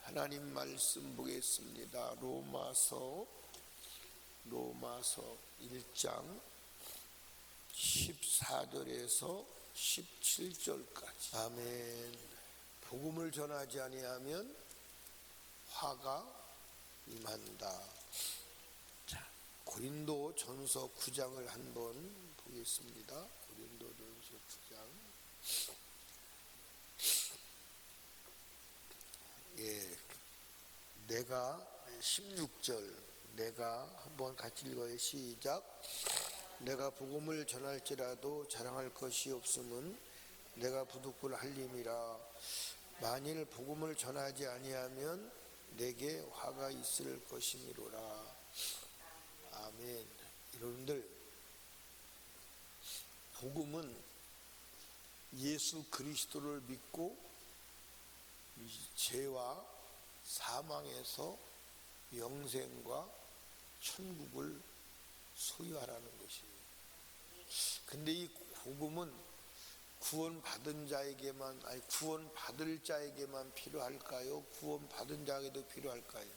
하나님 말씀 보겠습니다. 로마서 1장 14절에서 17절까지. 아멘. 복음을 전하지 아니하면 화가 임한다. 자, 고린도 전서 9장을 한번 보겠습니다. 고린도 전서 9장. 내가 16절 내가 한번 같이 읽어요. 시작. 내가 복음을 전할지라도 자랑할 것이 없음은 내가 부득불 할림이라. 만일 복음을 전하지 아니하면 내게 화가 있을 것이미로라. 아멘. 여러분들, 복음은 예수 그리스도를 믿고 죄와 사망에서 영생과 천국을 소유하라는 것이에요. 근데 이 복음은 구원받은 자에게만, 구원받을 자에게만 필요할까요? 구원받은 자에게도 필요할까요?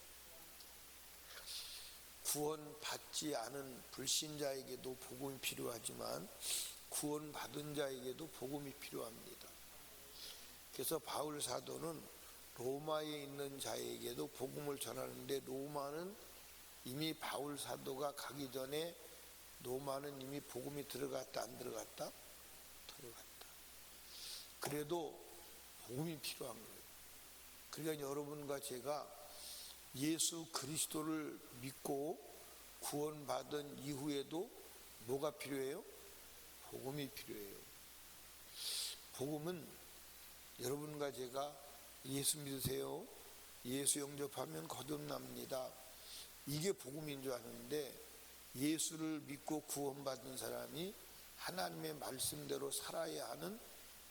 구원받지 않은 불신자에게도 복음이 필요하지만 구원받은 자에게도 복음이 필요합니다. 그래서 바울 사도는 로마에 있는 자에게도 복음을 전하는데, 로마는 이미 바울 사도가 가기 전에 로마는 이미 복음이 들어갔다 안 들어갔다? 들어갔다. 그래도 복음이 필요한 거예요. 그러니까 여러분과 제가 예수 그리스도를 믿고 구원받은 이후에도 뭐가 필요해요? 복음이 필요해요. 복음은 여러분과 제가 예수 믿으세요, 예수 영접하면 거듭납니다, 이게 복음인 줄 아는데, 예수를 믿고 구원받은 사람이 하나님의 말씀대로 살아야 하는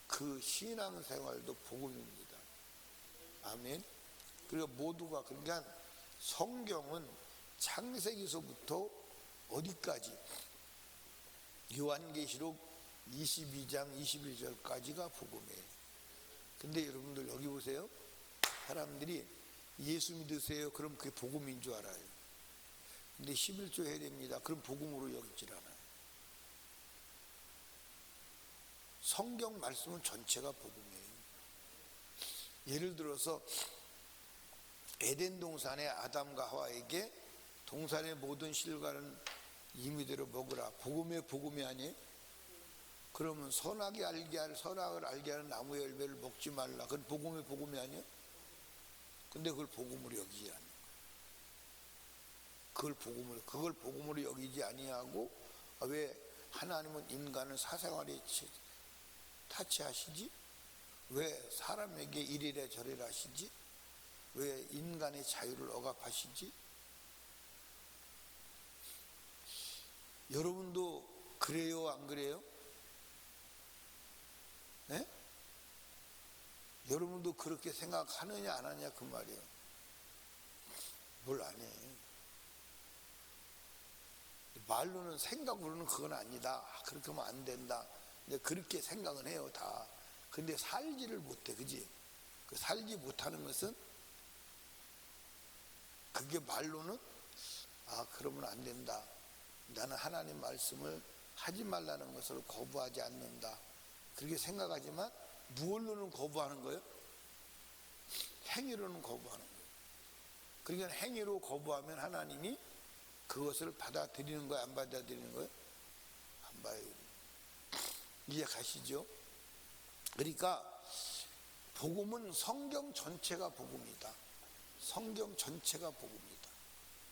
그 신앙생활도 복음입니다. 아멘. 그리고 모두가, 그러니까 성경은 창세기서부터 어디까지, 요한계시록 22장 21절까지가 복음이에요. 근데 여러분들 여기 보세요. 사람들이 예수 믿으세요, 그럼 그게 복음인 줄 알아요. 근데 11조 해야 됩니다, 그럼 복음으로 여기질 않아요. 성경 말씀은 전체가 복음이에요. 예를 들어서 에덴 동산의 아담과 하와에게 동산의 모든 실과는 임의대로 먹으라, 복음의 복음이 아니에요? 그러면 선악을 알게 하는 나무의 열매를 먹지 말라, 그건 복음의 복음이 아니에요? 근데 그걸 복음으로 여기지 않아요. 그걸 복음으로 여기지 아니하고, 왜 하나님은 인간을 사생활에 타치하시지? 왜 사람에게 이래라 저래라 하시지? 왜 인간의 자유를 억압하시지? 여러분도 그래요, 안 그래요? 네? 여러분도 그렇게 생각하느냐 안 하냐 그 말이에요. 뭘 안 해. 말로는, 생각으로는 그건 아니다, 그렇게 하면 안 된다, 근데 그렇게 생각은 해요 다. 근데 살지를 못해, 그지? 그 살지 못하는 것은, 그게 말로는 그러면 안 된다, 나는 하나님 말씀을 하지 말라는 것을 거부하지 않는다, 그렇게 생각하지만 무엇로는 거부하는 거예요? 행위로는 거부하는 거예요. 그러니까 행위로 거부하면 하나님이 그것을 받아들이는 거예요, 안 받아들이는 거예요? 안 봐요. 이해 가시죠? 그러니까 복음은 성경 전체가 복음이다. 성경 전체가 복음이다.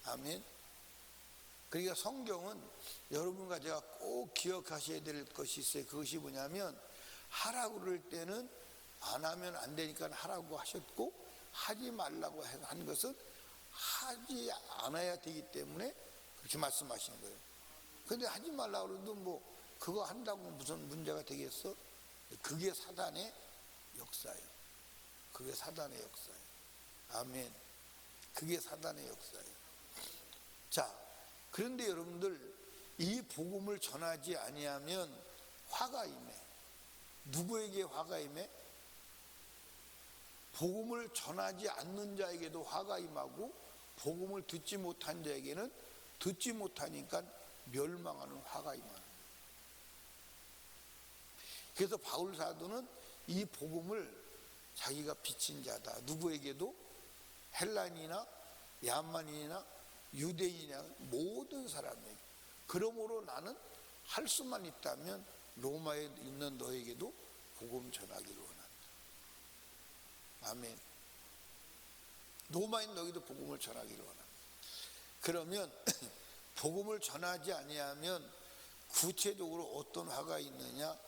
아멘. 그러니까 성경은 여러분과 제가 꼭 기억하셔야 될 것이 있어요. 그것이 뭐냐면, 하라고 그럴 때는 안 하면 안 되니까 하라고 하셨고, 하지 말라고 한 것은 하지 않아야 되기 때문에 그렇게 말씀하시는 거예요. 근데 하지 말라고 그래도 뭐 그거 한다고 무슨 문제가 되겠어? 그게 사단의 역사예요. 그게 사단의 역사예요. 아멘. 그게 사단의 역사예요. 자, 그런데 여러분들, 이 복음을 전하지 아니하면 화가 임해. 누구에게 화가 임해? 복음을 전하지 않는 자에게도 화가 임하고 복음을 듣지 못한 자에게는 듣지 못하니까 멸망하는 화가 임하는. 그래서 바울 사도는 이 복음을 자기가 비친 자다. 누구에게도 헬라인이나 야만인이나 유대인이나 모든 사람에게. 그러므로 나는 할 수만 있다면 로마에 있는 너에게도 복음 전하기를 원한다. 아멘. 로마에 있는 너에게도 복음을 전하기를 원한다. 그러면 복음을 전하지 아니하면 구체적으로 어떤 화가 있느냐?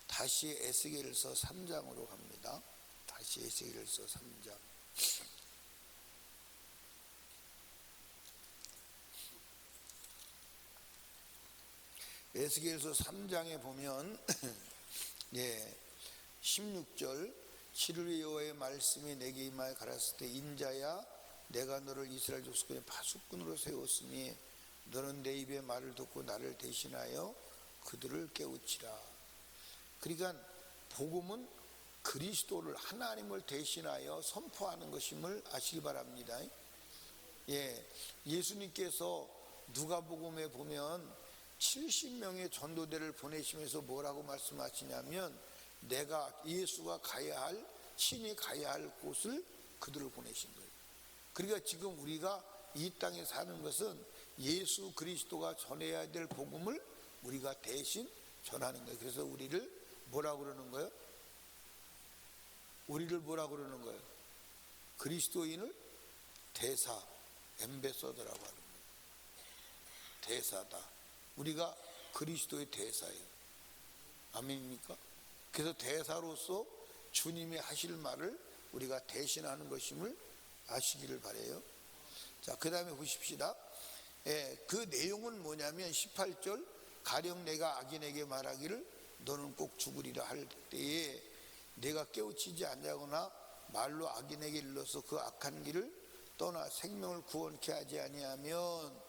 다시 에스겔서 3장으로 갑니다. 다시 에스겔서 3장. 에스겔서 3장에 보면 16절 7일의 여호와의 말씀이 내게 임하여 가라사대 때 인자야 내가 너를 이스라엘 족속의 파수꾼으로 세웠으니 너는 내 입의 말을 듣고 나를 대신하여 그들을 깨우치라. 그러니까 복음은 그리스도를 하나님을 대신하여 선포하는 것임을 아시기 바랍니다. 예수님께서 누가복음에 보면 70명의 전도대를 보내시면서 뭐라고 말씀하시냐면 내가 예수가 가야 할 친히 가야 할 곳을 그들을 보내신 거예요. 그러니까 지금 우리가 이 땅에 사는 것은 예수 그리스도가 전해야 될 복음을 우리가 대신 전하는 거예요. 그래서 우리를 뭐라고 그러는 거예요? 우리를 뭐라고 그러는 거예요? 그리스도인을 대사, 엠베서더라고 하는 거예요. 대사다. 우리가 그리스도의 대사예요. 아멘입니까? 그래서 대사로서 주님이 하실 말을 우리가 대신하는 것임을 아시기를 바라요. 자, 그 다음에 보십시다. 그 내용은 뭐냐면 18절 가령 내가 악인에게 말하기를 너는 꼭 죽으리라 할 때에 내가 깨우치지 않냐거나 말로 악인에게 일러서 그 악한 길을 떠나 생명을 구원케 하지 아니하면,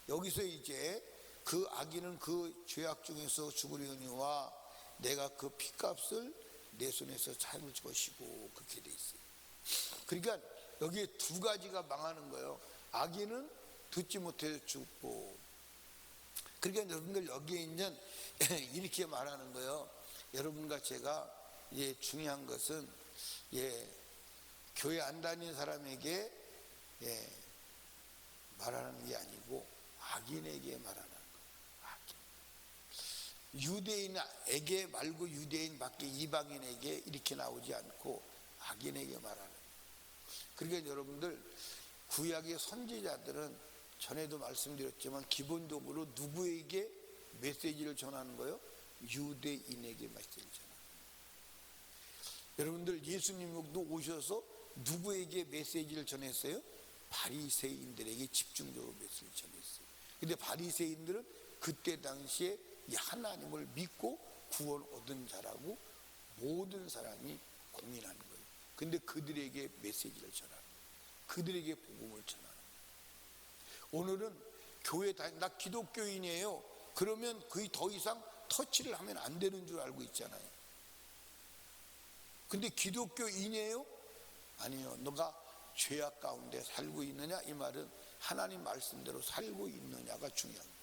여기서 이제 그 악인은 그 죄악 중에서 죽으려니와 내가 그 핏값을 내 손에서 참을 것이고, 그렇게 돼 있어요. 그러니까 여기에 두 가지가 망하는 거예요. 악인은 듣지 못해서 죽고. 그러니까 여러분들 여기에 있는 이렇게 말하는 거예요. 여러분과 제가 중요한 것은 교회 안 다니는 사람에게 말하는 게 아니고 악인에게 말하는 거예요. 유대인에게 말고 유대인 밖에 이방인에게 이렇게 나오지 않고 악인에게 말하는 거예요. 그러니까 여러분들 구약의 선지자들은 전에도 말씀드렸지만 기본적으로 누구에게 메시지를 전하는 거예요? 유대인에게 메시지를 전하는 거예요. 여러분들 예수님도 오셔서 누구에게 메시지를 전했어요? 바리새인들에게 집중적으로 메시지를 전했어요. 근데 바리새인들은 그때 당시에 하나님을 믿고 구원 얻은 자라고 모든 사람이 공인하는 거예요. 근데 그들에게 메시지를 전하는 거예요. 그들에게 복음을 전하는 거예요. 오늘은 교회 나 기독교인이에요. 그러면 거의 더 이상 터치를 하면 안 되는 줄 알고 있잖아요. 근데 기독교인이에요? 아니요. 너가 죄악 가운데 살고 있느냐? 이 말은 하나님 말씀대로 살고 있느냐가 중요합니다.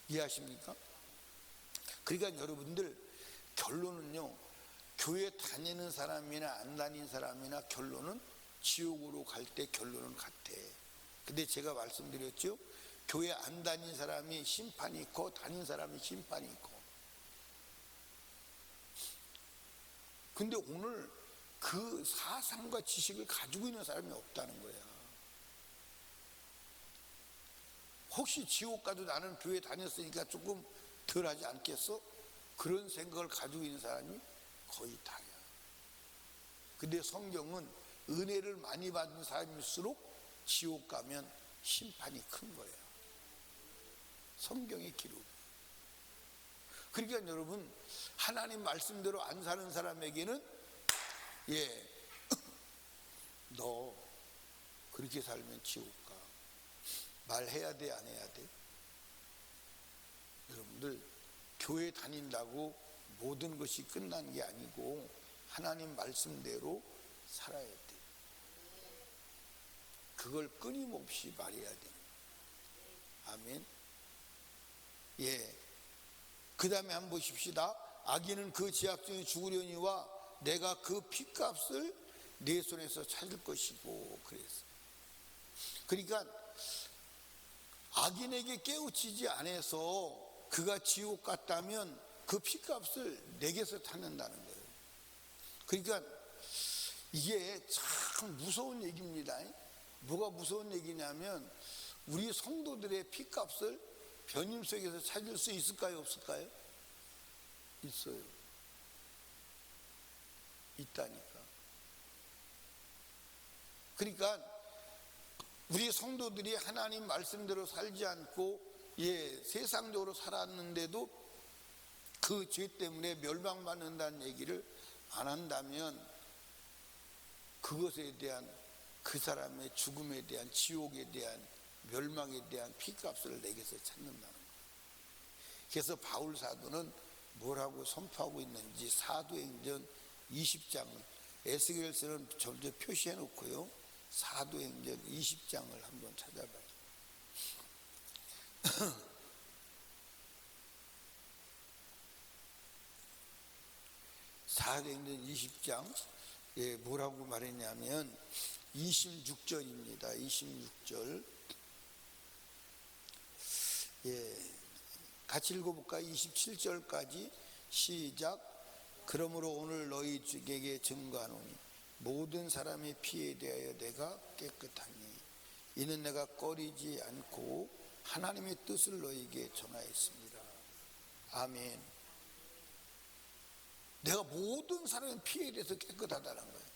이해하십니까? 그러니까 여러분들 결론은요, 교회 다니는 사람이나 안 다니는 사람이나 결론은 지옥으로 갈 때 결론은 같아. 근데 제가 말씀드렸죠, 교회 안 다니는 사람이 심판이 있고 다니는 사람이 심판이 있고. 근데 오늘 그 사상과 지식을 가지고 있는 사람이 없다는 거야. 혹시 지옥 가도 나는 교회 다녔으니까 조금 덜 하지 않겠어? 그런 생각을 가지고 있는 사람이 거의 다야. 근데 성경은 은혜를 많이 받은 사람일수록 지옥 가면 심판이 큰 거예요. 성경의 기록. 그러니까 여러분, 하나님 말씀대로 안 사는 사람에게는 너 그렇게 살면 지옥 가. 말해야 돼, 안 해야 돼? 여러분들 교회 다닌다고 모든 것이 끝난 게 아니고 하나님 말씀대로 살아야 돼. 그걸 끊임없이 말해야 돼. 아멘. 예. 그 다음에 한번 보십시다. 악인은 그 제약 중에 죽으려니와 내가 그 핏값을 내 손에서 찾을 것이고 그랬어. 그러니까 악인에게 깨우치지 않아서 그가 지옥 갔다면 그 핏값을 내게서 찾는다는 거예요. 그러니까 이게 참 무서운 얘기입니다. 뭐가 무서운 얘기냐면 우리 성도들의 핏값을 변임 속에서 찾을 수 있을까요? 없을까요? 있어요. 있다니까. 그러니까 우리 성도들이 하나님 말씀대로 살지 않고 세상적으로 살았는데도 그 죄 때문에 멸망받는다는 얘기를 안 한다면 그것에 대한 그 사람의 죽음에 대한 지옥에 대한 멸망에 대한 피값을 내게서 찾는다는 거예요. 그래서 바울 사도는 뭐라고 선포하고 있는지 사도행전 20장을 에스겔서는 절대 표시해 놓고요. 사도행전 20장을 한번 찾아봐요. 사도행전 20장 뭐라고 말했냐면 26절입니다. 26절. 같이 읽어볼까요? 27절까지 시작. 그러므로 오늘 너희에게 증거하노니 모든 사람의 피에 대하여 내가 깨끗하니 이는 내가 꺼리지 않고 하나님의 뜻을 너희에게 전하였습니다. 아멘. 내가 모든 사람의 피에 대해서 깨끗하다는 거예요.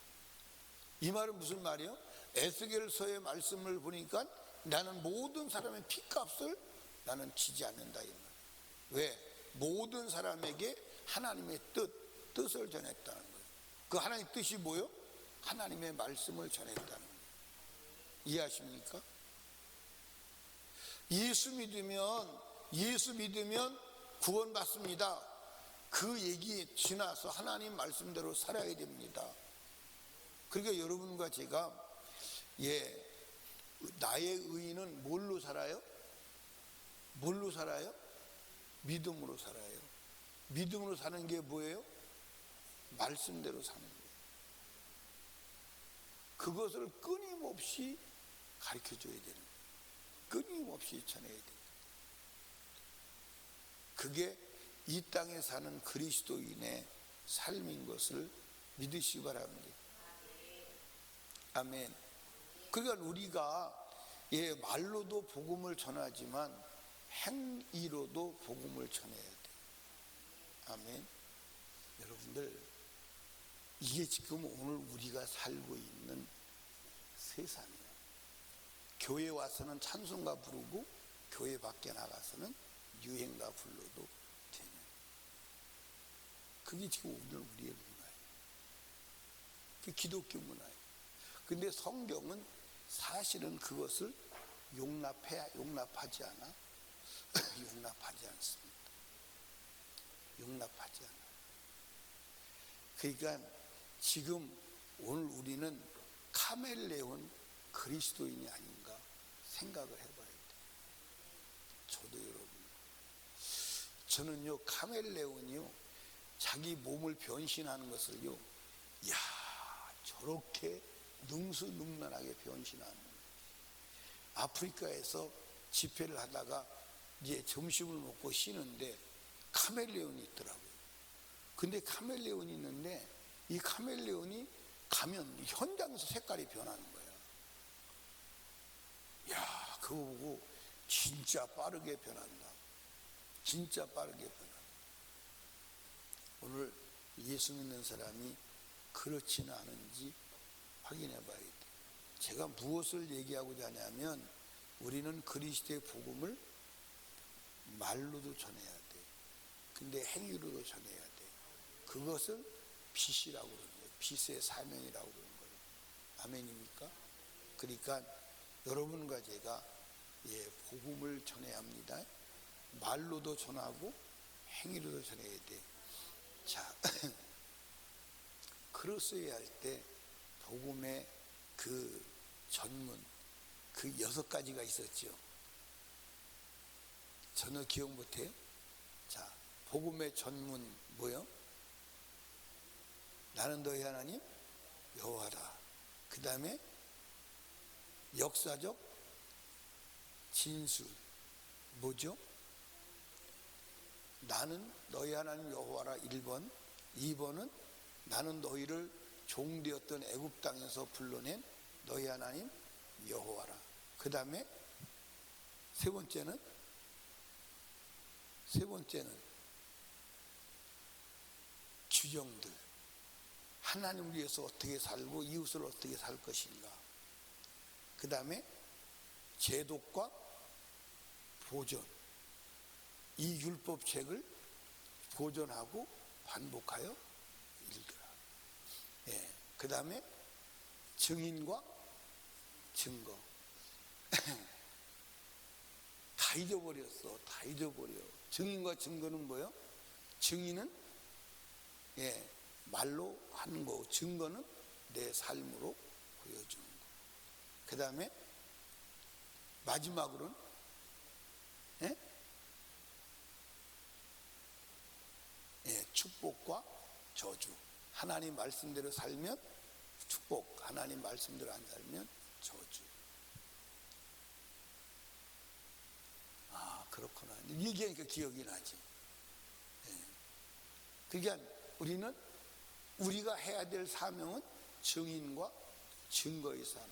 이 말은 무슨 말이에요? 에스겔서의 말씀을 보니까 나는 모든 사람의 피값을 나는 지지 않는다 이 말. 왜? 모든 사람에게 하나님의 뜻을 전했다는 거예요. 그 하나님의 뜻이 뭐예요? 하나님의 말씀을 전했다는 거예요. 이해하십니까? 예수 믿으면 구원받습니다. 그 얘기 지나서 하나님 말씀대로 살아야 됩니다. 그러니까 여러분과 제가 나의 의인은 뭘로 살아요? 뭘로 살아요? 믿음으로 살아요. 믿음으로 사는 게 뭐예요? 말씀대로 사는 거예요. 그것을 끊임없이 가르쳐줘야 되는 거예요. 끊임없이 전해야 돼요. 그게 이 땅에 사는 그리스도인의 삶인 것을 믿으시기 바랍니다. 아멘. 그러니까 우리가 말로도 복음을 전하지만 행위로도 복음을 전해야 돼요. 아멘. 여러분들, 이게 지금 오늘 우리가 살고 있는 세상이에요. 교회 와서는 찬송가 부르고 교회 밖에 나가서는 유행가 불러도 되는, 그게 지금 오늘 우리의 문화예요. 그게 기독교 문화예요. 근데 성경은 사실은 그것을 용납하지 않아. 용납하지 않습니다. 용납하지 않아. 그러니까 지금 오늘 우리는 카멜레온 그리스도인이 아닌가 생각을 해봐야 돼요. 저도 여러분, 저는요 카멜레온이요 자기 몸을 변신하는 것을요, 이야 저렇게 능수능란하게 변신하는 거예요. 아프리카에서 집회를 하다가 이제 점심을 먹고 쉬는데 카멜레온이 있더라고요. 근데 카멜레온이 있는데 이 카멜레온이 가면 현장에서 색깔이 변하는 거예요. 야, 그거 보고 진짜 빠르게 변한다. 진짜 빠르게 변한다. 오늘 예수 믿는 사람이 그렇지는 않은지 확인해 봐야 돼요. 제가 무엇을 얘기하고자 하냐면 우리는 그리스도의 복음을 말로도 전해야 돼. 근데 행위로도 전해야 돼. 그것을 빛이라고 그러는 거예요. 빛의 사명이라고 그러는 거예요. 아멘입니까? 그러니까 여러분과 제가 복음을 전해야 합니다. 말로도 전하고 행위로도 전해야 돼. 자, 크로스웨이 할 때 복음의 그 전문 그 6가지가 있었죠. 전혀 기억 못해요? 자, 복음의 전문 뭐요? 나는 너희 하나님 여호와라. 그 다음에 역사적 진술 뭐죠? 나는 너희 하나님 여호와라 1번, 2번은 나는 너희를 종되었던 애굽 땅에서 불러낸 너희 하나님 여호와라. 그 다음에 세 번째는 규정들, 하나님을 위해서 어떻게 살고 이웃을 어떻게 살 것인가. 그 다음에 제독과 보존, 이 율법책을 보존하고 반복하여 읽으라. 예. 그 다음에 증인과 증거. 다 잊어버렸어. 다 잊어버려. 증인과 증거는 뭐예요? 증인은 말로 하는 거, 증거는 내 삶으로 보여주는 거. 그 다음에 마지막으로는 축복과 저주. 하나님 말씀대로 살면 축복, 하나님 말씀대로 안 살면 저주. 아, 그렇구나. 얘기하니까 기억이 나지. 그러니까 우리는 우리가 해야 될 사명은 증인과 증거의 삶.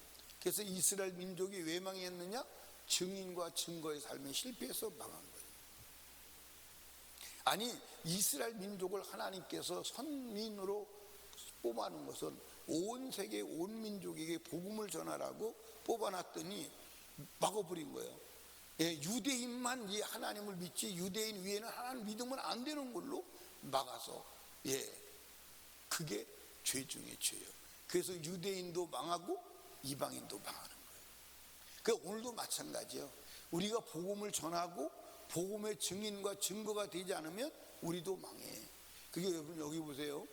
그래서 이스라엘 민족이 왜 망했느냐? 증인과 증거의 삶에 실패해서 망한 거예요. 아니, 이스라엘 민족을 하나님께서 선민으로 뽑아놓은 것은 온 세계 온 민족에게 복음을 전하라고 뽑아놨더니 막아버린 거예요. 유대인만 하나님을 믿지 유대인 위에는 하나님 믿으면 안 되는 걸로 막아서, 그게 죄 중에 죄예요. 그래서 유대인도 망하고 이방인도 망하는 거예요. 그러니까 오늘도 마찬가지예요. 우리가 복음을 전하고 복음의 증인과 증거가 되지 않으면 우리도 망해. 그게 여러분 여기 보세요.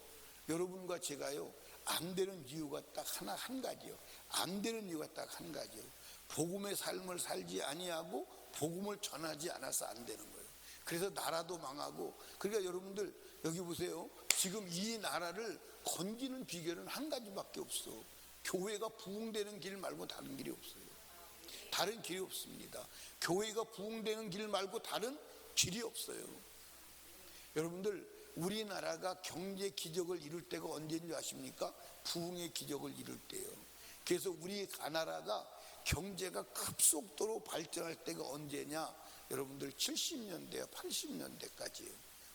여러분과 제가요, 안 되는 이유가 딱 한 가지요. 안 되는 이유가 딱 한 가지요. 복음의 삶을 살지 아니하고 복음을 전하지 않아서 안 되는 거예요. 그래서 나라도 망하고. 그러니까 여러분들 여기 보세요. 지금 이 나라를 건지는 비결은 한 가지밖에 없어. 교회가 부흥되는 길 말고 다른 길이 없어요. 다른 길이 없습니다. 교회가 부흥되는 길 말고 다른 길이 없어요. 여러분들 우리나라가 경제 기적을 이룰 때가 언제인지 아십니까? 부흥의 기적을 이룰 때예요. 그래서 우리 나라가 경제가 급속도로 발전할 때가 언제냐? 여러분들 70년대, 80년대까지예요.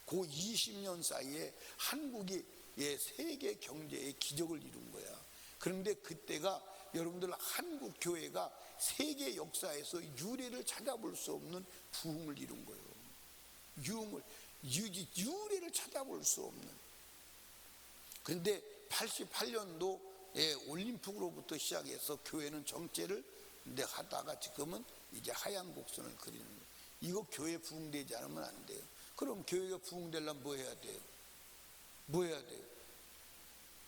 그 20년 사이에 한국이 세계 경제의 기적을 이룬 거야. 그런데 그때가 여러분들 한국 교회가 세계 역사에서 유례를 찾아볼 수 없는 부흥을 이룬 거예요. 유례를 찾아볼 수 없는. 그런데 88년도 올림픽으로부터 시작해서 교회는 정체를 하다가 지금은 이제 하얀 곡선을 그리는 거예요. 이거 교회 부흥되지 않으면 안 돼요. 그럼 교회가 부흥되려면 뭐 해야 돼요? 뭐 해야 돼요?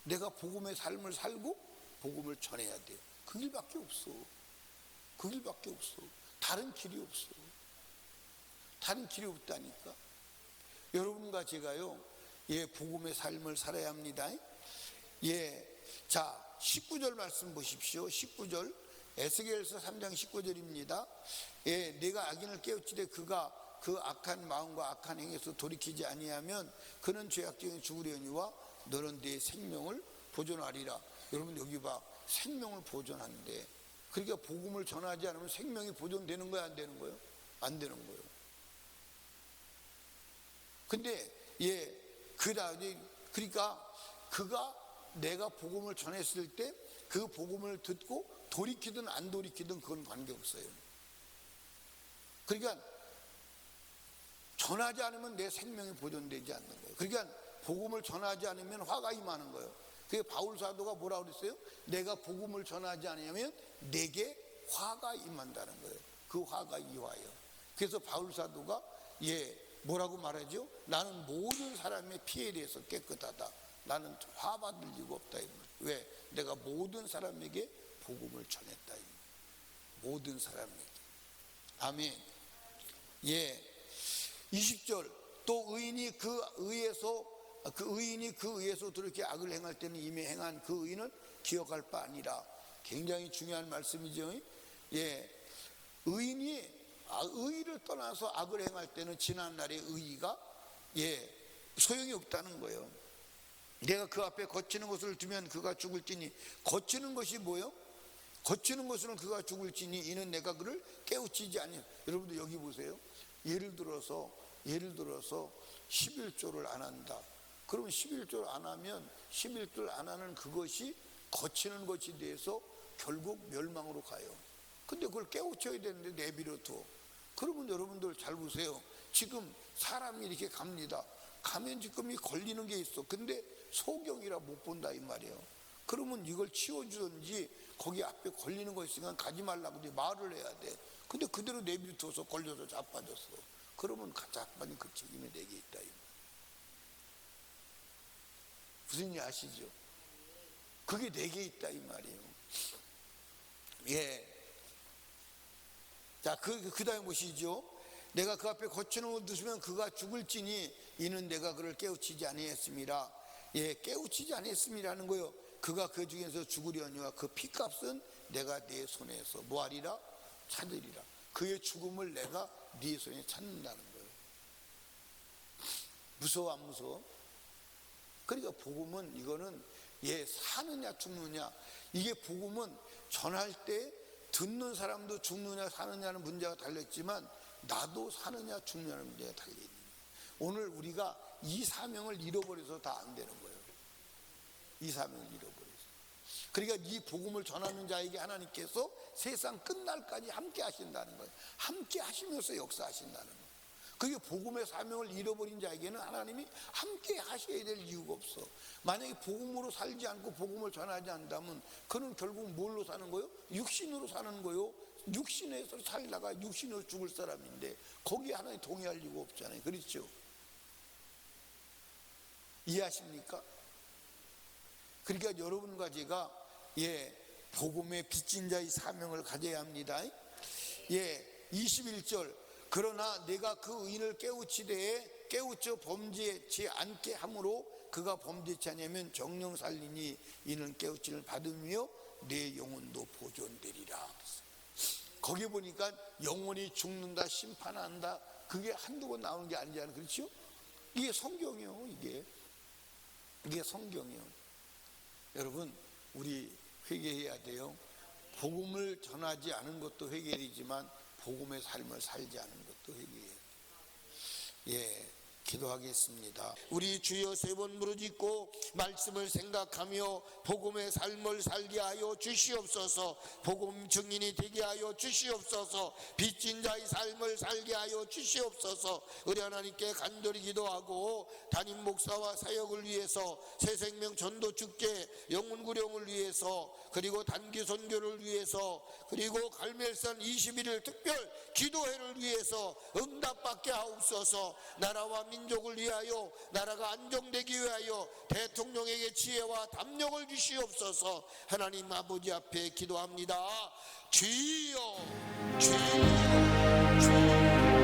내가 복음의 삶을 살고 복음을 전해야 돼요. 그 길밖에 없어. 그 길밖에 없어. 다른 길이 없어. 다른 길이 없다니까. 여러분과 제가요, 복음의 삶을 살아야 합니다. 자, 19절 말씀 보십시오. 19절, 에스겔서 3장 19절입니다. 내가 악인을 깨우치되 그가 그 악한 마음과 악한 행에서 돌이키지 아니하면 그는 죄악중에 죽으려니와 너는 네 생명을 보존하리라. 여러분 여기 봐, 생명을 보존한대. 그러니까 복음을 전하지 않으면 생명이 보존되는 거야, 안 되는 거예요? 안 되는 거예요. 근데 그러니까 그가 내가 복음을 전했을 때 그 복음을 듣고 돌이키든 안 돌이키든 그건 관계없어요. 그러니까 전하지 않으면 내 생명이 보존되지 않는 거예요. 그러니까 복음을 전하지 않으면 화가 임하는 거예요. 그게 바울 사도가 뭐라고 그랬어요? 내가 복음을 전하지 않으면 내게 화가 임한다는 거예요. 그 화가 이화예요. 그래서 바울 사도가 뭐라고 말하죠? 나는 모든 사람의 피에 대해서 깨끗하다. 나는 화 받을 이유가 없다. 왜? 내가 모든 사람에게 복음을 전했다. 모든 사람에게. 아멘. 예. 20절 또 의인이 그 의에서 그렇게 악을 행할 때는 이미 행한 그 의는 기억할 바 아니라. 굉장히 중요한 말씀이죠. 예. 의인이 의를 떠나서 악을 행할 때는 지난날의 의의가 소용이 없다는 거예요. 내가 그 앞에 거치는 것을 두면 그가 죽을지니. 거치는 것이 뭐예요? 거치는 것으로는 그가 죽을지니 이는 내가 그를 깨우치지 아니하여. 여러분들 여기 보세요. 예를 들어서 11조를 안 한다. 그러면 11조를 안 하면 11조를 안 하는 그것이 거치는 것이 돼서 결국 멸망으로 가요. 근데 그걸 깨우쳐야 되는데 내비려둬. 그러면 여러분들 잘 보세요. 지금 사람이 이렇게 갑니다. 가면 지금 걸리는 게 있어. 근데 소경이라 못 본다 이 말이에요. 그러면 이걸 치워주든지 거기 앞에 걸리는 거 있으니까 가지 말라고 말을 해야 돼. 근데 그대로 내비둬서 걸려서 자빠졌어. 그러면 자빠진 그 책임이 내게 있다. 무슨 일 아시죠? 그게 내게 있다 이 말이에요. 예. 자, 그 다음에 보시죠. 내가 그 앞에 거치는 것을 두시면 그가 죽을지니 이는 내가 그를 깨우치지 아니했습니다. 예, 깨우치지 아니했음이라는 거요. 그가 그 중에서 죽으려니와 그 피값은 내가 네 손에서 뭐하리라? 찾으리라. 그의 죽음을 내가 네 손에 찾는다는 거예요. 무서워 안 무서워? 그러니까 복음은 이거는 사느냐 죽느냐, 이게 복음은 전할 때 듣는 사람도 죽느냐 사느냐는 문제가 달렸지만 나도 사느냐 죽느냐는 문제가 달려있는 거예요. 오늘 우리가 이 사명을 잃어버려서 다 안 되는 거예요. 이 사명을 잃어버려서. 그러니까 이 복음을 전하는 자에게 하나님께서 세상 끝날까지 함께 하신다는 거예요. 함께 하시면서 역사하신다는 거예요. 그게 복음의 사명을 잃어버린 자에게는 하나님이 함께 하셔야 될 이유가 없어. 만약에 복음으로 살지 않고 복음을 전하지 않다면 그는 결국 뭘로 사는 거예요? 육신으로 사는 거예요. 육신에서 살다가 육신으로 죽을 사람인데 거기에 하나님 동의할 이유가 없잖아요. 그렇죠? 이해하십니까? 그러니까 여러분과 제가 복음의 빚진 자의 사명을 가져야 합니다. 21절 그러나 내가 그 의인을 깨우치되 깨우쳐 범죄치 않게 함으로 그가 범죄치 않으면 정령 살리니 이는 깨우침을 받으며 내 영혼도 보존되리라. 거기 보니까 영혼이 죽는다 심판한다 그게 한두 번 나오는 게 아니잖아요. 그렇죠? 이게 성경이에요. 이게 성경이에요. 여러분 우리 회개해야 돼요. 복음을 전하지 않은 것도 회개이지만 복음의 삶을 살지 않은 것도 회개예요. 기도하겠습니다. 우리 주여 세 번 부르짖고 말씀을 생각하며 복음의 삶을 살게 하여 주시옵소서. 복음 증인이 되게 하여 주시옵소서. 빚진 자의 삶을 살게 하여 주시옵소서. 우리 하나님께 간절히 기도하고 담임 목사와 사역을 위해서 새생명 전도 축제 영혼 구령을 위해서 그리고 단기 선교를 위해서 그리고 갈멜산 21일 특별 기도회를 위해서 응답받게 하옵소서. 나라와 민족을 위하여 나라가 안정되기 위하여 대통령에게 지혜와 담력을 주시옵소서. 하나님 아버지 앞에 기도합니다. 주여 주여 주여